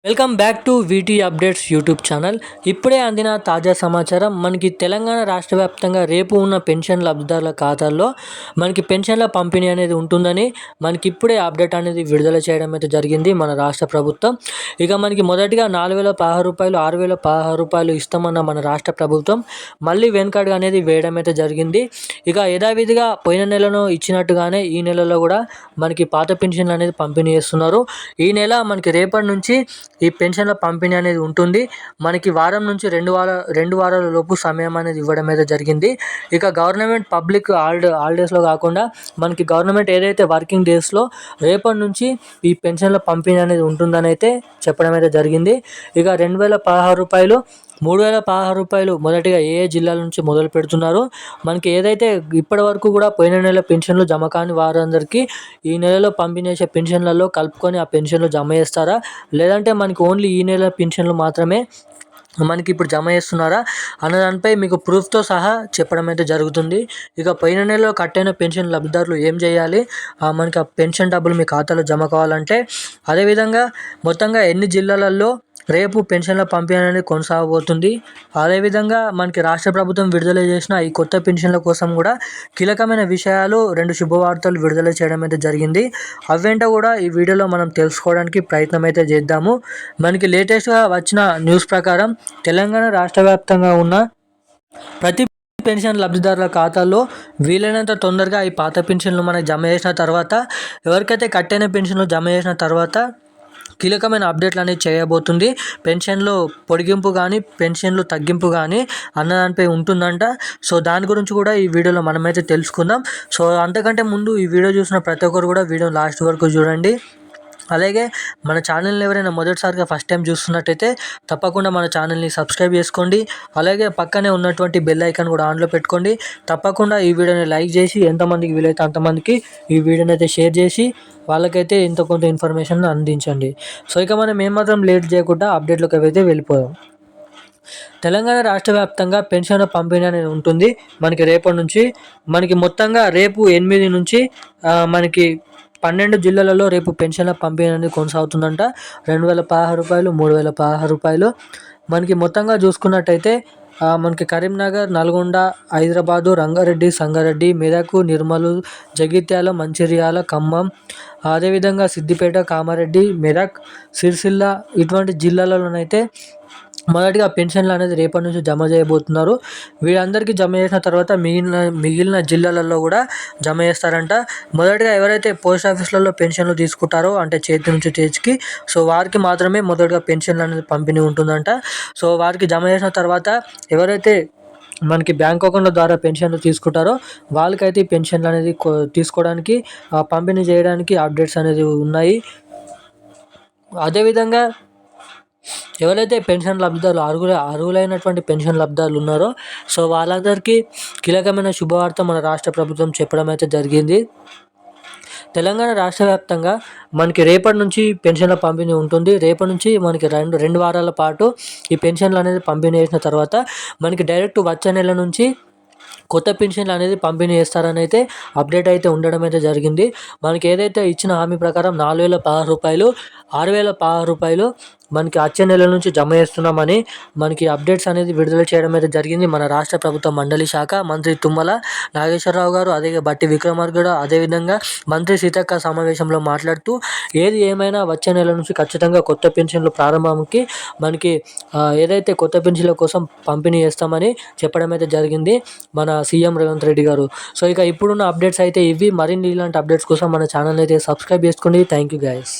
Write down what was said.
Welcome back to వీటీ updates YouTube channel. ఇప్పుడే అందిన తాజా సమాచారం. మనకి తెలంగాణ రాష్ట్ర వ్యాప్తంగా రేపు ఉన్న పెన్షన్ లబ్ధిదారుల ఖాతాల్లో మనకి పెన్షన్ల పంపిణీ అనేది ఉంటుందని మనకి ఇప్పుడే అప్డేట్ అనేది విడుదల చేయడం అయితే జరిగింది మన రాష్ట్ర ప్రభుత్వం. ఇక మనకి మొదటిగా 4,016 రూపాయలు, 6,016 రూపాయలు ఇస్తామన్న మన రాష్ట్ర ప్రభుత్వం మళ్ళీ వెనుకడుగు అనేది వేయడం అయితే జరిగింది. ఇక యథావిధిగా పోయిన నెలలో ఇచ్చినట్టుగానే ఈ నెలలో కూడా మనకి పాత పెన్షన్లు అనేది పంపిణీ చేస్తున్నారు. ఈ నెల మనకి రేపటి నుంచి ఈ పెన్షన్ల పంపిణీ అనేది ఉంటుంది. మనకి వారం నుంచి రెండు వారాల లోపు సమయం అనేది ఇవ్వడం అయితే జరిగింది. ఇక గవర్నమెంట్ పబ్లిక్ హాలిడేస్లో కాకుండా మనకి గవర్నమెంట్ ఏదైతే వర్కింగ్ డేస్లో రేపటి నుంచి ఈ పెన్షన్ల పంపిణీ అనేది ఉంటుందని అయితే చెప్పడం అయితే జరిగింది. ఇక 2,016 రూపాయలు, 3,016 రూపాయలు మొదటిగా ఏ జిల్లాల నుంచి మొదలు పెడుతున్నారు. మనకి ఏదైతే ఇప్పటి వరకు కూడా పోయిన నెల పెన్షన్లు జమ కాని వారందరికీ ఈ నెలలో పంపిణీ చేసే పెన్షన్లలో కలుపుకొని ఆ పెన్షన్లు జమ చేస్తారా, లేదంటే మనకి ఓన్లీ ఈ నెల పెన్షన్లు మాత్రమే మనకి ఇప్పుడు జమ చేస్తున్నారా అన్న దానిపై మీకు ప్రూఫ్తో సహా చెప్పడం అయితే జరుగుతుంది. ఇక పోయిన నెలలో కట్టైన పెన్షన్ లబ్ధిదారులు ఏం చేయాలి, మనకి ఆ పెన్షన్ డబ్బులు మీ ఖాతాలో జమ కావాలంటే, అదేవిధంగా మొత్తంగా ఎన్ని జిల్లాలలో రేపు పెన్షన్ల పంపిణీ అనేది కొనసాగబోతుంది. అదేవిధంగా మనకి రాష్ట్ర ప్రభుత్వం విడుదల చేసిన ఈ కొత్త పెన్షన్ల కోసం కూడా కీలకమైన విషయాలు, 2 శుభవార్తలు విడుదల చేయడం అయితే జరిగింది. అవేంటో కూడా ఈ వీడియోలో మనం తెలుసుకోవడానికి ప్రయత్నం అయితే చేద్దాము. మనకి లేటెస్ట్గా వచ్చిన న్యూస్ ప్రకారం తెలంగాణ రాష్ట్ర వ్యాప్తంగా ఉన్న ప్రతి పెన్షన్ లబ్ధిదారుల ఖాతాల్లో వీలైనంత తొందరగా ఈ పాత పెన్షన్లు మనకు జమ చేసిన తర్వాత, ఎవరికైతే కట్టైన పెన్షన్లు జమ చేసిన తర్వాత కీలకమైన అప్డేట్లు అనేది చేయబోతుంది. పెన్షన్లో పొడిగింపు కానీ, పెన్షన్లు తగ్గింపు కానీ అన్నదానిపై ఉంటుందంట. సో దాని గురించి కూడా ఈ వీడియోలో మనమైతే తెలుసుకుందాం. సో అంతకంటే ముందు ఈ వీడియో చూసిన ప్రతి ఒక్కరు కూడా వీడియో లాస్ట్ వరకు చూడండి. అలాగే మన ఛానల్ని ఎవరైనా మొదటిసారిగా ఫస్ట్ టైం చూస్తున్నట్టయితే తప్పకుండా మన ఛానల్ని సబ్స్క్రైబ్ చేసుకోండి. అలాగే పక్కనే ఉన్నటువంటి బెల్ ఐకాన్ కూడా ఆన్లో పెట్టుకోండి. తప్పకుండా ఈ వీడియోని లైక్ చేసి ఎంతమందికి వీలైతే అంతమందికి ఈ వీడియోని అయితే షేర్ చేసి వాళ్ళకైతే ఇంత కొంత ఇన్ఫర్మేషన్ అందించండి. సో ఇక మనం ఏమాత్రం లేట్ చేయకుండా అప్డేట్లోకి అయితే వెళ్ళిపోదాం. తెలంగాణ రాష్ట్ర వ్యాప్తంగా పెన్షన్ పంపిణీ అనేది ఉంటుంది. మనకి రేపటి నుంచి మనకి మొత్తంగా రేపు 8 నుంచి మనకి 12 జిల్లాలలో రేపు పెన్షన్ల పంపిణీ అనేది కొనసాగుతుందంట. 2,016 రూపాయలు, 3,016 రూపాయలు. మనకి మొత్తంగా చూసుకున్నట్టయితే మనకి కరీంనగర్, నల్గొండ, హైదరాబాదు, రంగారెడ్డి, సంగారెడ్డి, మెదక్, నిర్మల్, జగిత్యాల, మంచిర్యాల, ఖమ్మం, అదేవిధంగా సిద్దిపేట, కామారెడ్డి, మెదక్, సిరిసిల్ల ఇటువంటి జిల్లాలలోనైతే మొదటిగా పెన్షన్లు అనేది రేపటి నుంచి జమ చేయబోతున్నారు. వీళ్ళందరికీ జమ చేసిన తర్వాత మిగిలిన జిల్లాలలో కూడా జమ చేస్తారంట. మొదటిగా ఎవరైతే పోస్ట్ ఆఫీసులలో పెన్షన్లు తీసుకుంటారో, అంటే చేతి నుంచి చేతికి, సో వారికి మాత్రమే మొదటిగా పెన్షన్లు అనేది పంపిణీ ఉంటుందంట. సో వారికి జమ చేసిన తర్వాత ఎవరైతే మనకి బ్యాంక్ అకౌంట్ల ద్వారా పెన్షన్లు తీసుకుంటారో వాళ్ళకైతే ఈ పెన్షన్లు అనేది తీసుకోవడానికి, పంపిణీ చేయడానికి అప్డేట్స్ అనేది ఉన్నాయి. అదేవిధంగా ఎవరైతే పెన్షన్ లబ్ధిదారులు అర్హులైనటువంటి పెన్షన్ లబ్ధిదారులు ఉన్నారో సో వాళ్ళందరికీ కీలకమైన శుభవార్త మన రాష్ట్ర ప్రభుత్వం చెప్పడం అయితే జరిగింది. తెలంగాణ రాష్ట్ర వ్యాప్తంగా మనకి రేపటి నుంచి పెన్షన్ల పంపిణీ ఉంటుంది. రేపటి నుంచి మనకి రెండు వారాల పాటు ఈ పెన్షన్లు అనేది పంపిణీ చేసిన తర్వాత మనకి డైరెక్ట్ వచ్చే నెల నుంచి కొత్త పెన్షన్లు అనేది పంపిణీ చేస్తారని అయితే అప్డేట్ అయితే ఉండడం అయితే జరిగింది. మనకి ఏదైతే ఇచ్చిన హామీ ప్రకారం 4,016 రూపాయలు, 6,016 రూపాయలు మనకి వచ్చే నెల నుంచి జమ చేస్తున్నామని మనకి అప్డేట్స్ అనేది విడుదల చేయడం అయితే జరిగింది మన రాష్ట్ర ప్రభుత్వ మండలి శాఖ మంత్రి తుమ్మల నాగేశ్వరరావు గారు, అదే బట్టి విక్రమార్క, అదేవిధంగా మంత్రి సీతక్క సమావేశంలో మాట్లాడుతూ ఏది ఏమైనా వచ్చే నెల నుంచి ఖచ్చితంగా కొత్త పెన్షన్లు ప్రారంభంకి మనకి ఏదైతే కొత్త పెన్షన్ల కోసం పంపిణీ చేస్తామని చెప్పడం అయితే జరిగింది మన సీఎం రేవంత్ రెడ్డి గారు. సో ఇక ఇప్పుడున్న అప్డేట్స్ అయితే ఇవి. మరిన్ని ఇలాంటి అప్డేట్స్ కోసం మన ఛానల్ అయితే సబ్స్క్రైబ్ చేసుకోండి. Thank you guys.